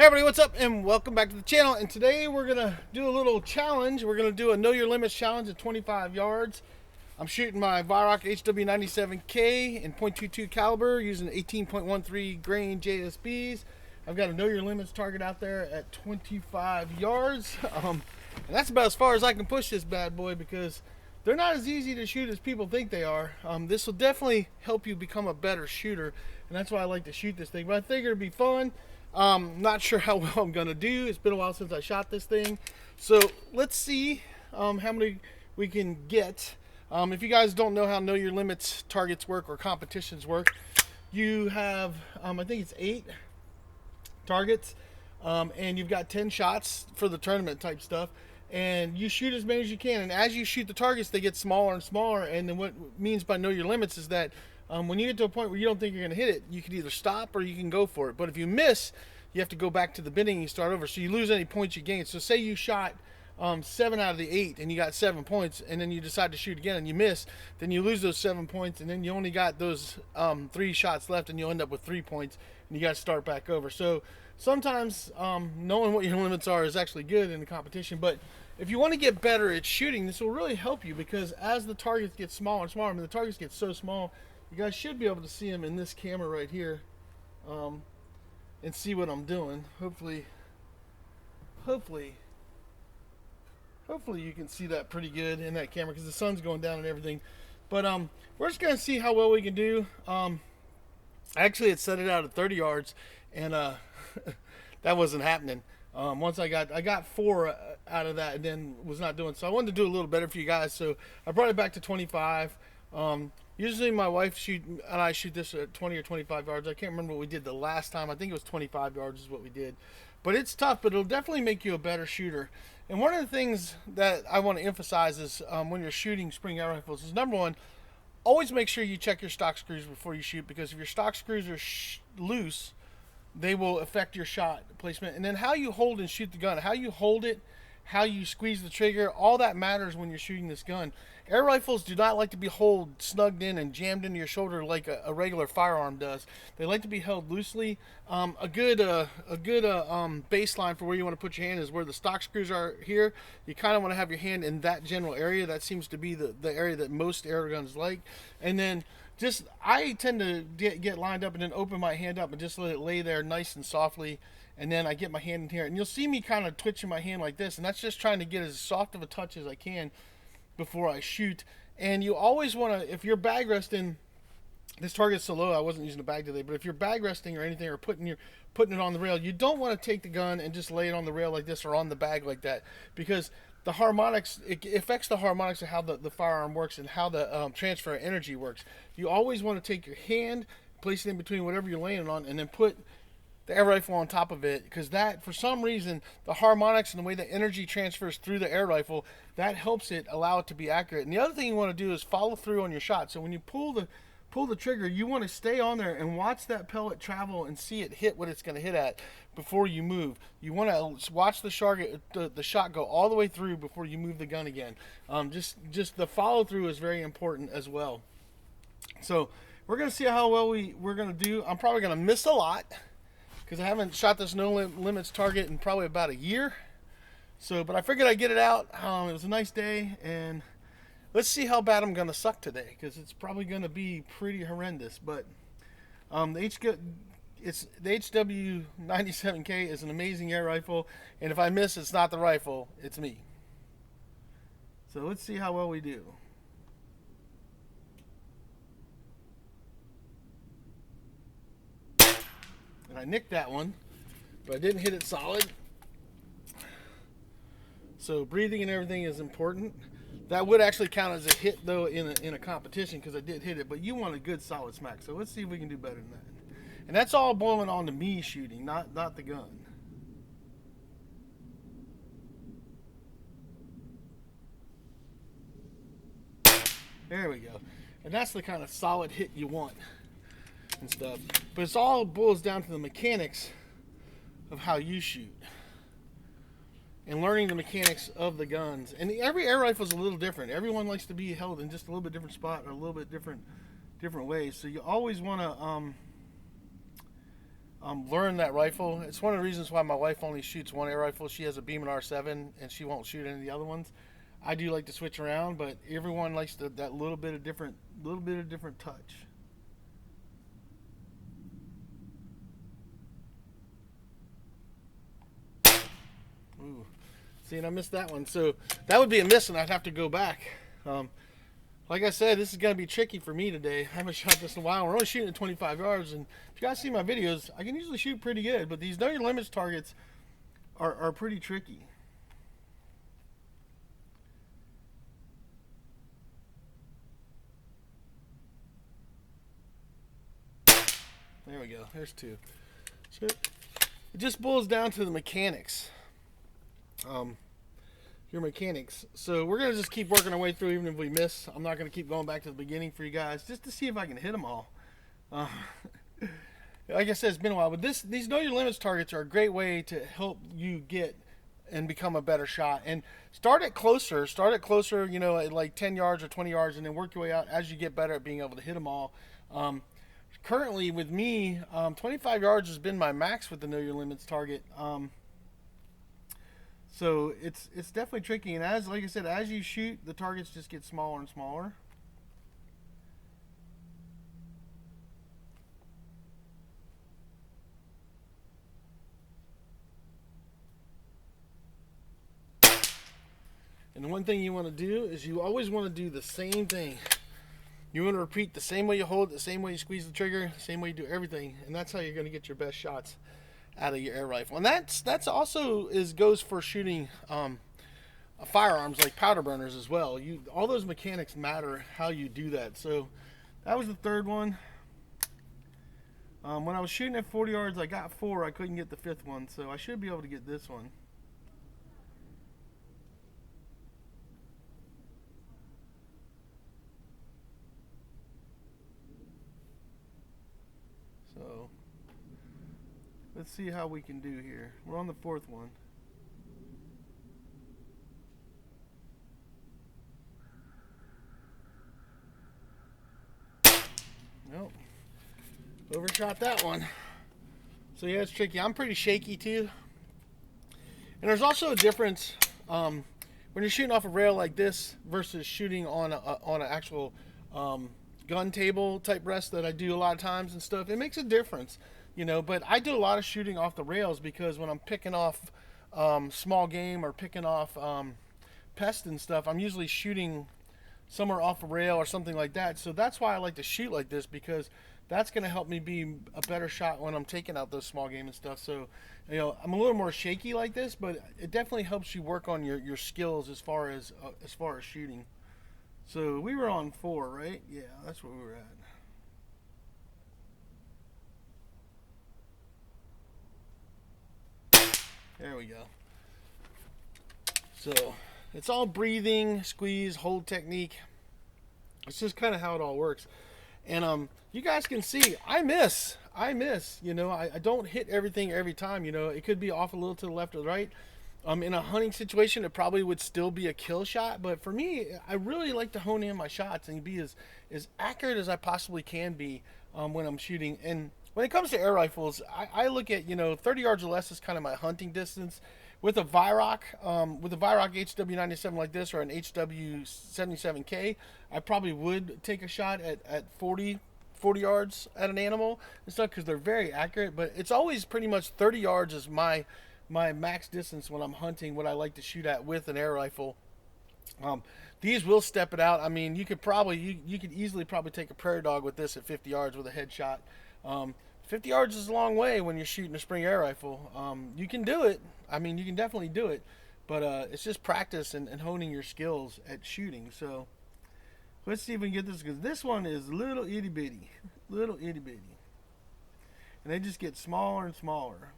Hey everybody, what's up and welcome back to the channel. And today we're gonna do a little challenge. We're gonna do a know your limits challenge at 25 yards. I'm shooting my Vyrock HW97K in .22 caliber using 18.13 grain JSBs. I've got a know your limits target out there at 25 yards. And that's about as far as I can push this bad boy because they're not as easy to shoot as people think they are. This will definitely help you become a better shooter, and that's why I like to shoot this thing. But I figure it'd be fun. Not sure how well I'm gonna do. It's been a while since I shot this thing, so let's see how many we can get. If you guys don't know how know your limits targets work or competitions work, you have I think it's 8 targets, and you've got 10 shots for the tournament type stuff, and you shoot as many as you can, and as you shoot the targets they get smaller and smaller. And then what it means by know your limits is that when you get to a point where you don't think you're going to hit it, you can either stop or you can go for it. But if you miss, you have to go back to the bidding and you start over, so you lose any points you gain. So say you shot 7 out of the 8 and you got 7 points, and then you decide to shoot again and you miss, then you lose those 7 points, and then you only got those 3 shots left, and you'll end up with 3 points, and you got to start back over. So sometimes knowing what your limits are is actually good in the competition. But if you want to get better at shooting, this will really help you, because as the targets get smaller and smaller, I mean, the targets get so small, you guys should be able to see them in this camera right here, and see what I'm doing. Hopefully you can see that pretty good in that camera because the sun's going down and everything. But we're just gonna see how well we can do. Actually, it set it out at 30 yards, and that wasn't happening. Once I got 4 out of that, and then was not doing. So I wanted to do a little better for you guys, so I brought it back to 25. Usually my wife and I shoot this at 20 or 25 yards. I can't remember what we did the last time. I think it was 25 yards is what we did. But it's tough, but it'll definitely make you a better shooter. And one of the things that I want to emphasize is when you're shooting spring air rifles is, number one, always make sure you check your stock screws before you shoot, because if your stock screws are loose, they will affect your shot placement. And then how you hold and shoot the gun, how you hold it, how you squeeze the trigger, all that matters when you're shooting this gun. Air rifles do not like to be held snugged in and jammed into your shoulder like a regular firearm does. They like to be held loosely. A good baseline for where you want to put your hand is where the stock screws are here. You kind of want to have your hand in that general area. That seems to be the area that most air guns like. And then I tend to get lined up and then open my hand up and just let it lay there nice and softly, and then I get my hand in here, and you'll see me kind of twitching my hand like this, and that's just trying to get as soft of a touch as I can before I shoot. And you always want to, if you're bag resting, this target's so low I wasn't using a bag today, but if you're bag resting or anything, or putting it on the rail, you don't want to take the gun and just lay it on the rail like this or on the bag like that, because the harmonics, it affects the harmonics of how the firearm works and how the transfer of energy works. You always want to take your hand, place it in between whatever you're laying on, and then put the air rifle on top of it, because that, for some reason, the harmonics and the way the energy transfers through the air rifle, that helps it allow it to be accurate. And the other thing you want to do is follow through on your shot. So when you pull the trigger, you want to stay on there and watch that pellet travel and see it hit what it's going to hit at before you move. You want to watch the shot go all the way through before you move the gun again. Just the follow through is very important as well. So we're going to see how well we're going to do. I'm probably going to miss a lot, because I haven't shot this no limits target in probably about a year. So, but I figured I'd get it out. It was a nice day, and let's see how bad I'm gonna suck today, because it's probably gonna be pretty horrendous. But the HW97K is an amazing air rifle, and if I miss, it's not the rifle, it's me. So let's see how well we do. And I nicked that one, but I didn't hit it solid. So breathing and everything is important. That would actually count as a hit, though, in a competition, because I did hit it. But you want a good solid smack. So let's see if we can do better than that. And that's all boiling on to me shooting, not the gun. There we go. And that's the kind of solid hit you want and stuff. But it's all boils down to the mechanics of how you shoot and learning the mechanics of the guns. And every air rifle is a little different. Everyone likes to be held in just a little bit different spot or a little bit different ways. So you always want to learn that rifle. It's one of the reasons why my wife only shoots one air rifle. She has a Beam and R7, and she won't shoot any of the other ones. I do like to switch around, but everyone likes that little bit of different touch. Ooh. See, and I missed that one. So that would be a miss, and I'd have to go back. Like I said, this is going to be tricky for me today. I haven't shot this in a while. We're only shooting at 25 yards, and if you guys see my videos, I can usually shoot pretty good, but these know your limits targets are pretty tricky. There we go. There's two. So it just boils down to the mechanics. Your mechanics. So we're going to just keep working our way through even if we miss. I'm not going to keep going back to the beginning for you guys just to see if I can hit them all. Like I said, it's been a while, but these know your limits targets are a great way to help you get and become a better shot. And start it closer, you know, at like 10 yards or 20 yards, and then work your way out as you get better at being able to hit them all. Currently with me, 25 yards has been my max with the know your limits target. So it's definitely tricky, and like I said, as you shoot, the targets just get smaller and smaller. And one thing you want to do is you always want to do the same thing. You want to repeat the same way you hold it, the same way you squeeze the trigger, the same way you do everything, and that's how you're going to get your best shots out of your air rifle. And that's also goes for shooting firearms like powder burners as well. All those mechanics matter how you do that. So that was the third one. When I was shooting at 40 yards, I got 4. I couldn't get the 5th one, so I should be able to get this one. So let's see how we can do here. We're on the 4th one. Nope. Overshot that one. So yeah, it's tricky. I'm pretty shaky too. And there's also a difference when you're shooting off a rail like this versus shooting on an actual gun table type rest that I do a lot of times and stuff. It makes a difference, you know. But I do a lot of shooting off the rails because when I'm picking off small game or picking off pests and stuff, I'm usually shooting somewhere off a rail or something like that. So that's why I like to shoot like this, because that's going to help me be a better shot when I'm taking out those small game and stuff. So, you know, I'm a little more shaky like this, but it definitely helps you work on your skills as far as shooting. So we were on 4, right? Yeah, that's where we were at. There we go. So it's all breathing, squeeze, hold technique. It's just kind of how it all works. And you guys can see I miss. You know, I don't hit everything every time. You know, it could be off a little to the left or the right. In a hunting situation, it probably would still be a kill shot. But for me, I really like to hone in my shots and be as accurate as I possibly can be when I'm shooting. And when it comes to air rifles, I look at, you know, 30 yards or less is kind of my hunting distance. With a Vyrock, HW97 like this or an HW97K, I probably would take a shot at 40 yards at an animal and stuff because they're very accurate. But it's always pretty much 30 yards is my max distance when I'm hunting, what I like to shoot at with an air rifle. These will step it out. I mean, you could easily probably take a prairie dog with this at 50 yards with a headshot. 50 yards is a long way when you're shooting a spring air rifle. You can do it. I mean, you can definitely do it, but it's just practice and honing your skills at shooting. So let's see if we can get this, because this one is little itty bitty, and they just get smaller and smaller.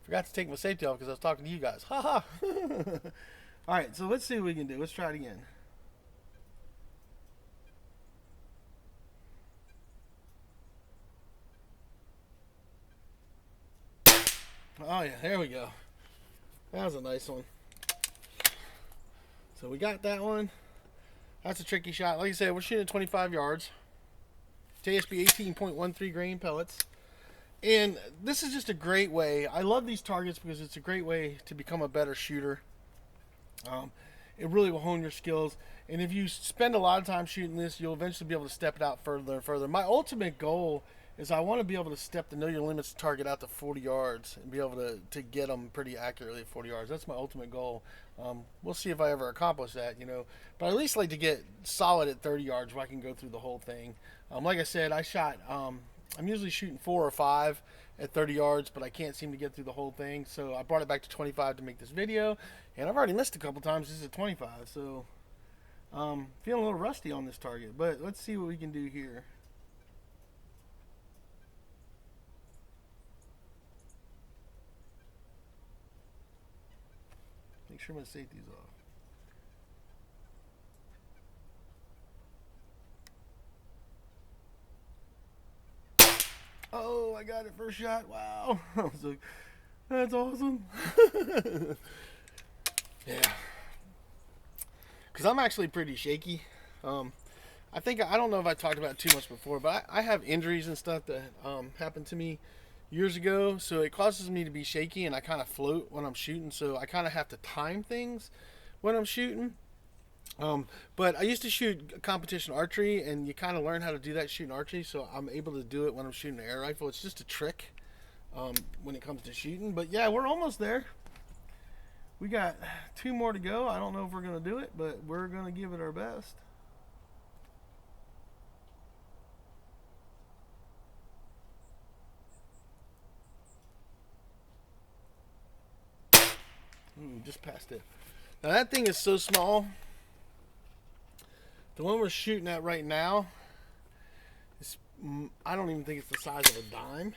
Forgot to take my safety off because I was talking to you guys. Ha ha. All right, so let's see what we can do. Let's try it again. Oh yeah, there we go. That was a nice one. So we got that one. That's a tricky shot. Like I said, we're shooting at 25 yards. JSB 18.13 grain pellets. And this is just a great way. I love these targets because it's a great way to become a better shooter. It really will hone your skills. And if you spend a lot of time shooting this, you'll eventually be able to step it out further and further. My ultimate goal is I want to be able to step the know your limits target out to 40 yards and be able to get them pretty accurately at 40 yards. That's my ultimate goal. We'll see if I ever accomplish that, you know. But I at least like to get solid at 30 yards where I can go through the whole thing. Like I said, I'm usually shooting 4 or 5 at 30 yards, but I can't seem to get through the whole thing. So I brought it back to 25 to make this video. And I've already missed a couple times. This is at 25, so feeling a little rusty on this target. But let's see what we can do here. Make sure my safety's off. Oh, I got it first shot. Wow. I was like, that's awesome. Yeah. Because I'm actually pretty shaky. I don't know if I talked about it too much before, but I have injuries and stuff that happened to me years ago, so it causes me to be shaky and I kind of float when I'm shooting, so I kind of have to time things when I'm shooting. But I used to shoot competition archery, and you kind of learn how to do that shooting archery, so I'm able to do it when I'm shooting an air rifle. It's just a trick when it comes to shooting. But yeah, we're almost there. We got 2 more to go. I don't know if we're going to do it, but we're going to give it our best. Just passed it. Now that thing is so small. The one we're shooting at right now, I don't even think it's the size of a dime.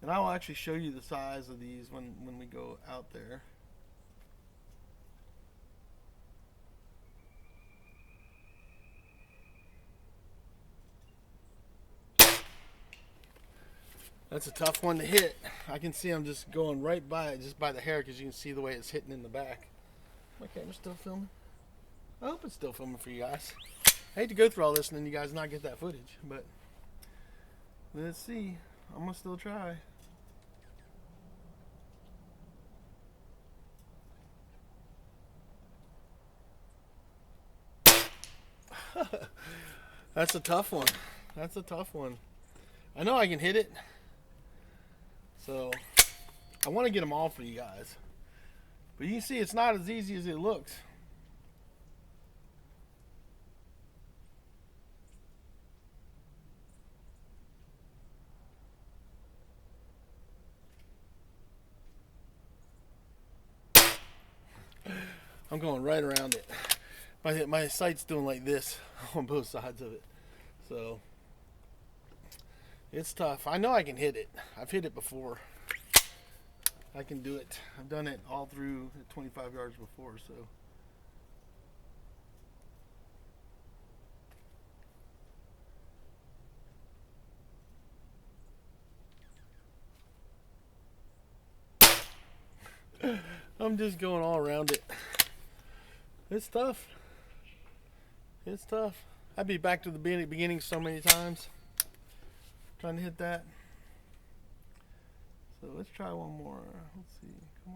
And I will actually show you the size of these when we go out there. That's a tough one to hit. I can see I'm just going right by it, just by the hair, because you can see the way it's hitting in the back. My camera's still filming. I hope it's still filming for you guys. I hate to go through all this and then you guys not get that footage, but let's see. I'm gonna still try. That's a tough one. That's a tough one. I know I can hit it. So, I want to get them all for you guys. But you can see it's not as easy as it looks. I'm going right around it. My sight's doing like this on both sides of it. So, it's tough. I know I can hit it. I've hit it before. I can do it. I've done it all through 25 yards before, so. I'm just going all around it. It's tough. It's tough. I'd be back to the beginning so many times trying to hit that. So let's try one more. Let's see. Come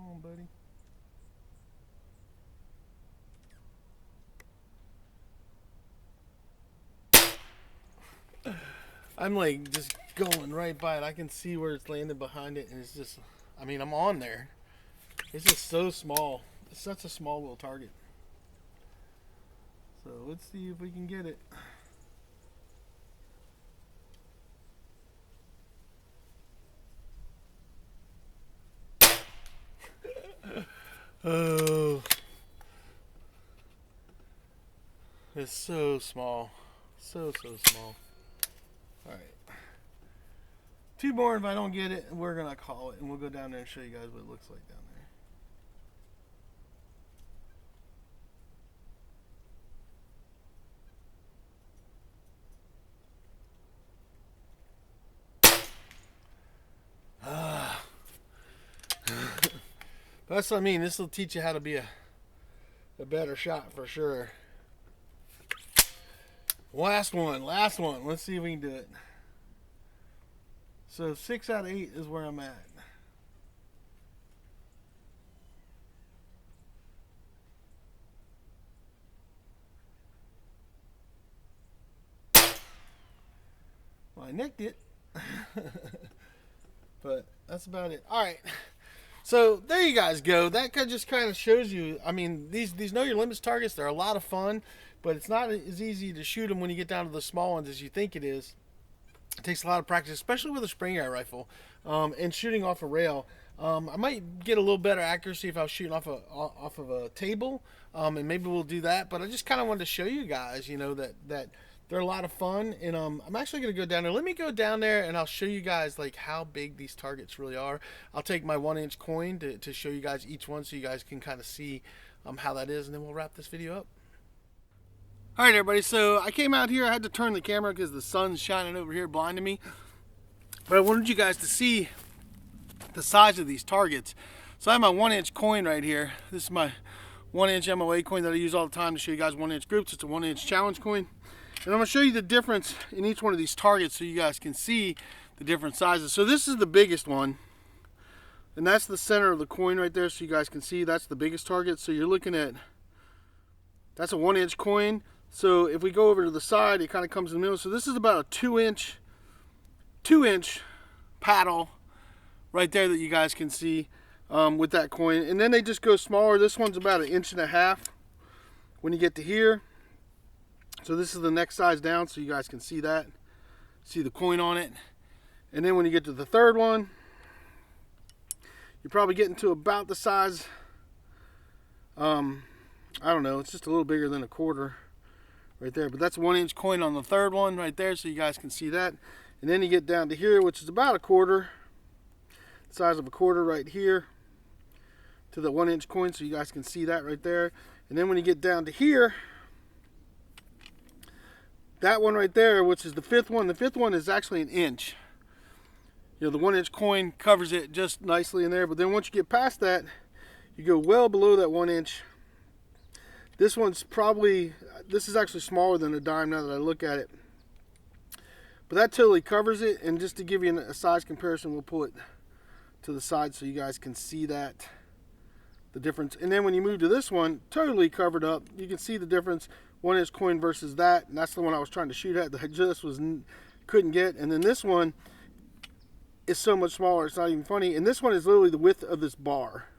on, buddy. I'm like just going right by it. I can see where it's landed behind it, and it's just, I mean, I'm on there. It's just so small. It's such a small little target. So let's see if we can get it. Oh, it's so small. So small. Alright. 2 more. If I don't get it, we're going to call it. And we'll go down there and show you guys what it looks like down there. But that's what I mean. This will teach you how to be a better shot for sure. Last one. Let's see if we can do it. So 6 out of 8 is where I'm at. Well, I nicked it. But that's about it. All right. So there you guys go. That just kind of shows you. I mean, these know your limits targets. They're a lot of fun, but it's not as easy to shoot them when you get down to the small ones as you think it is. It takes a lot of practice, especially with a spring air rifle, and shooting off a rail. I might get a little better accuracy if I was shooting off of a table, and maybe we'll do that. But I just kind of wanted to show you guys, you know, that they're a lot of fun. And I'm actually going to go down there. Let me go down there and I'll show you guys like how big these targets really are. I'll take my 1-inch coin to show you guys each one so you guys can kind of see how that is, and then we'll wrap this video up. All right, everybody, so I came out here. I had to turn the camera because the sun's shining over here blinding me. But I wanted you guys to see the size of these targets. So I have my 1-inch coin right here. This is my 1-inch MOA coin that I use all the time to show you guys 1-inch groups. It's a 1-inch challenge coin. And I'm going to show you the difference in each one of these targets so you guys can see the different sizes. So this is the biggest one. And that's the center of the coin right there so you guys can see that's the biggest target. So you're looking at, that's a 1-inch coin. So if we go over to the side, it kind of comes in the middle. So this is about a 2-inch paddle right there that you guys can see with that coin. And then they just go smaller. This one's about 1.5 inches when you get to here. So this is the next size down so you guys can see that. See the coin on it. And then when you get to the third one, you're probably getting to about the size, I don't know, it's just a little bigger than 1/4 right there. But that's a 1-inch coin on the third one right there so you guys can see that. And then you get down to here, which is about 1/4, the size of 1/4 right here to the 1-inch coin so you guys can see that right there. And then when you get down to here, that one right there, which is the 5th one is actually 1 inch. You know, the 1-inch coin covers it just nicely in there, but then once you get past that, you go well below that 1 inch. This one's probably, this is actually smaller than a dime now that I look at it. But that totally covers it, and just to give you a size comparison, we'll pull it to the side so you guys can see that, the difference. And then when you move to this one, totally covered up, you can see the difference. 1-inch coin versus that, and that's the one I was trying to shoot at that I just couldn't get. And then this one is so much smaller, it's not even funny. And this one is literally the width of this bar,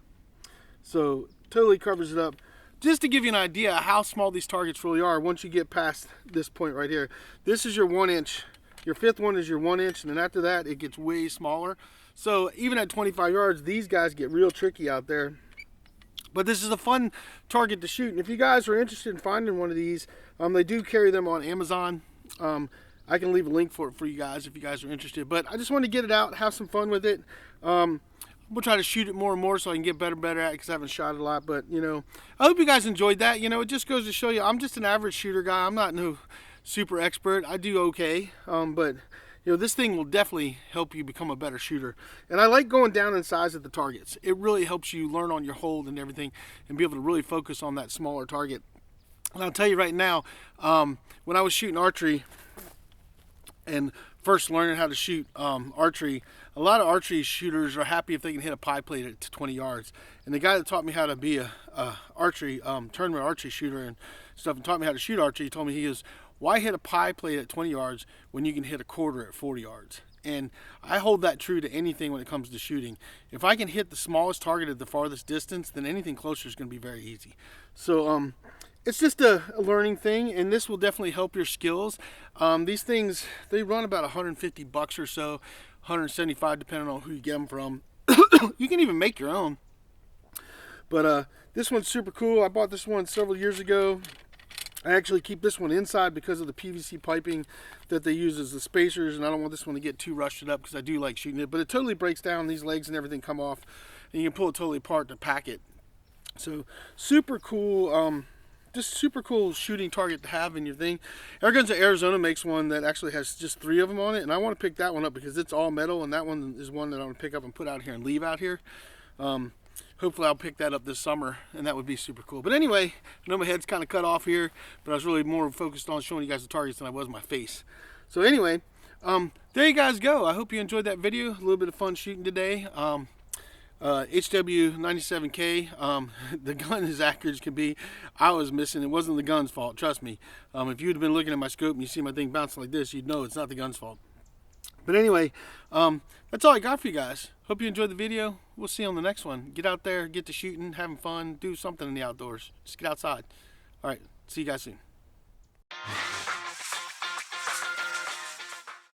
so totally covers it up. Just to give you an idea how small these targets really are once you get past this point right here. This is your 1-inch. Your 5th one is your 1-inch, and then after that it gets way smaller. So even at 25 yards, these guys get real tricky out there. But this is a fun target to shoot. And if you guys are interested in finding one of these, they do carry them on Amazon. I can leave a link for it for you guys if you guys are interested. But I just want to get it out, have some fun with it. We'll try to shoot it more and more so I can get better at it because I haven't shot it a lot. But, you know, I hope you guys enjoyed that. You know, it just goes to show you I'm just an average shooter guy. I'm not no super expert. I do okay. But, you know, this thing will definitely help you become a better shooter. And I like going down in size of the targets. It really helps you learn on your hold and everything and be able to really focus on that smaller target. And I'll tell you right now, when I was shooting archery and first learning how to shoot archery, a lot of archery shooters are happy if they can hit a pie plate at 20 yards. And the guy that taught me how to be a archery tournament archery shooter and stuff and taught me how to shoot archery, he told me, he goes, why hit a pie plate at 20 yards when you can hit 1/4 at 40 yards? And I hold that true to anything when it comes to shooting. If I can hit the smallest target at the farthest distance, then anything closer is going to be very easy. So it's just a learning thing, and this will definitely help your skills. These things, they run about $150 or so, $175 depending on who you get them from. You can even make your own. But this one's super cool. I bought this one several years ago. I actually keep this one inside because of the PVC piping that they use as the spacers, and I don't want this one to get too rusted up because I do like shooting it. But it totally breaks down. These legs and everything come off, and you can pull it totally apart to pack it. So super cool, just super cool shooting target to have in your thing. Airguns of Arizona makes one that actually has just 3 of them on it, and I want to pick that one up because it's all metal, and that one is one that I'm going to pick up and put out here and leave out here. hopefully I'll pick that up this summer, and that would be super cool. But anyway, I know my head's kind of cut off here, but I was really more focused on showing you guys the targets than I was my face. So anyway, there you guys go. I hope you enjoyed that video. A little bit of fun shooting today. HW97K. The gun is accurate as can be. I was missing. It wasn't the gun's fault. Trust me. If you'd have been looking at my scope and you see my thing bouncing like this, you'd know it's not the gun's fault. But anyway, that's all I got for you guys. Hope you enjoyed the video. We'll see you on the next one. Get out there, get to shooting, having fun, do something in the outdoors. Just get outside. All right. See you guys soon.